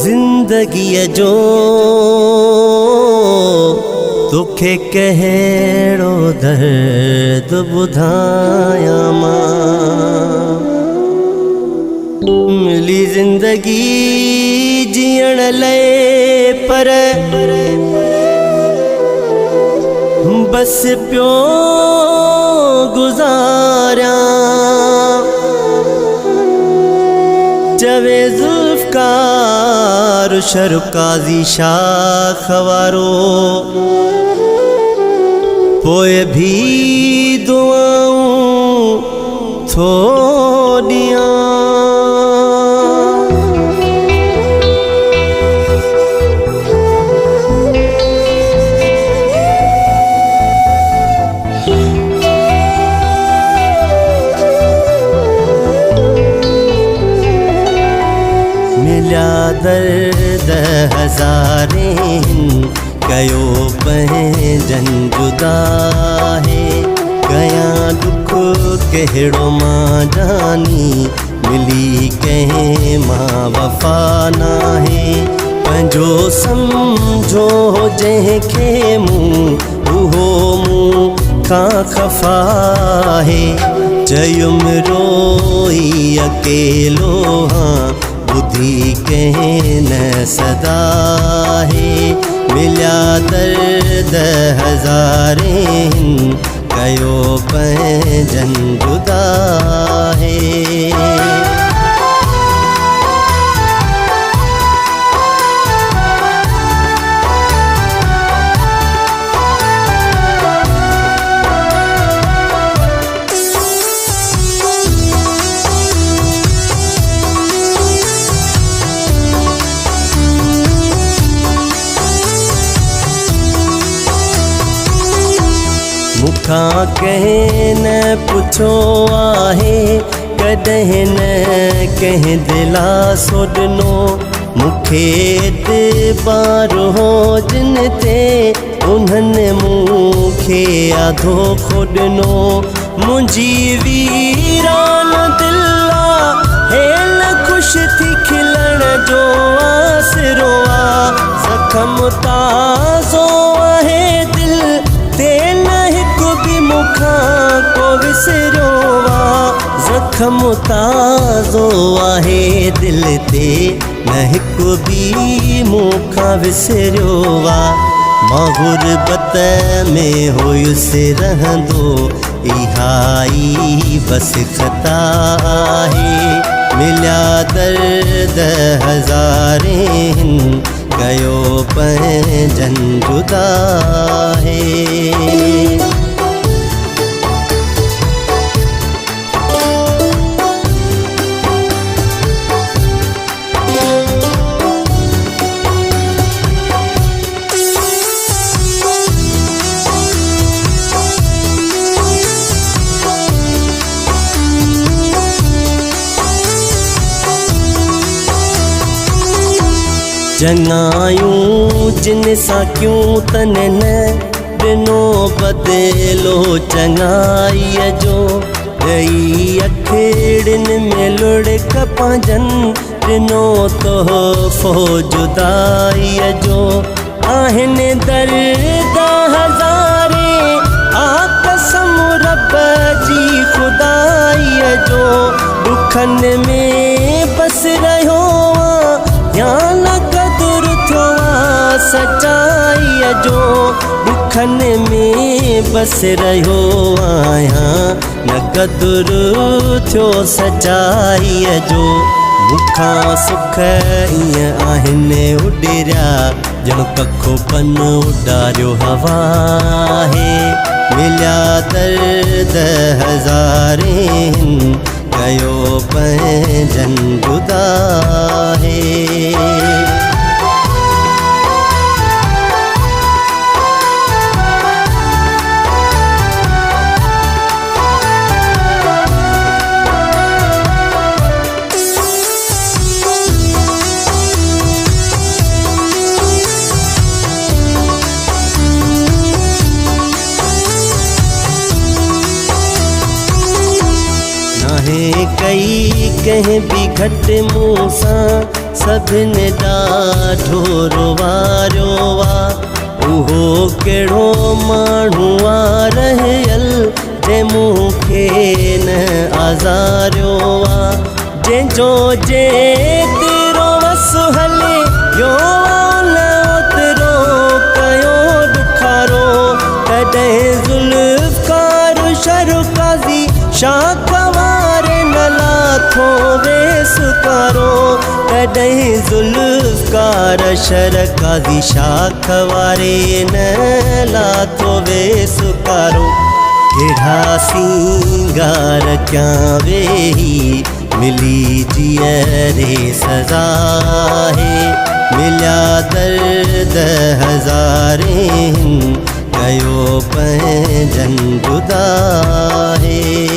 जिंदगी जो तोखे कहिड़ो दर्द ॿुधायां मां। मिली जिंदगी जीअण लाइ पर बस पियो गुज़ारियां। चवे ज़ुल्फ़कार शर्फ़ काज़ी शाख़ वारो पोइ भी दुआऊं थो ॾियां। मिलिया दर्द हज़ारें कयो पंहिंजन जुदा है। कयां दुख कहिड़ो मां जानी मिली कंहिं मां वफ़ा नाहे। पंहिंजो सम्झो जंहिंखे मूं उहो मूं खां ख़फ़ा है। चयुमि रोई अकेलो हाँ बुधी कंहिं न सदा है। मिलिया दर्द हज़ारें कयो पंहिंजन जुदा है। मुखां कंहिं न पुछो आहे कॾहिं न कंहिं दिलासो ॾिनो। मूंखे एतबार हो जिन ते उन्हनि मूंखे आधो खो ॾिनो। मुंहिंजी वीरान दिल हेल ख़ुशि थी खिलण जो आसरो आहे। ज़ख़्म ताज़ो आहे दिल ते न हिकु बि मूंखां को विसरियो आहे। ज़ख़्म ताज़ो आहे दिल ते न हिकु बि मूंखां विसरियो आहे। मां गुरबत में हुयुसि रहंदो इहा ई बसि ख़ता आहे। मिलिया दर्द हज़ारें कयो पंहिंजन जुदा है। चङायूं जिन सां क्यों तन न ॾिनो बदिलो चङाईअ जो। ॾेई अखिड़ियुनि में लुड़क पंहिंजनि ॾिनो तोहफ़ो जुदाईअ जो। आहिनि दर्द हज़ारे आ कसम रब जी ख़ुदाईअ जो। दुखनि में बस रहियो या न क़दुर थियो सचाईअ जो। दुखनि में बस रहियो आहियां न क़दुर थियो सचाईअ जो। मूंखां सुख ईअं आहिनि उॾिरिया ॼण पखो पन उॾारियो हवा है। मिलिया दर्द हज़ारें कयो पंहिंजन जुदा है। कंहिं बि घटि मूं सां सभिनि ॾाढो रोवारियो आहे। उहो कहिड़ो माण्हू आहे रहियल जंहिं मूंखे न आज़ारियो आहे। जंहिंजो जेतिरो वसु हले यो ओतिरो कयो ॾुखारो। तॾहिं ज़ुल्फ़कार शरकाज़ी शाख वारे न लाथो वेसुकारो। तॾहिं ज़ुल्फ़कार शरकाज़ी शाख वारे न लाथो वेसुकारो। कहिड़ा सिंगार कयां वेही मिली जीअरे सज़ा है। मिलिया दर्द हज़ारें कयो पंहिंजनि जुदा है।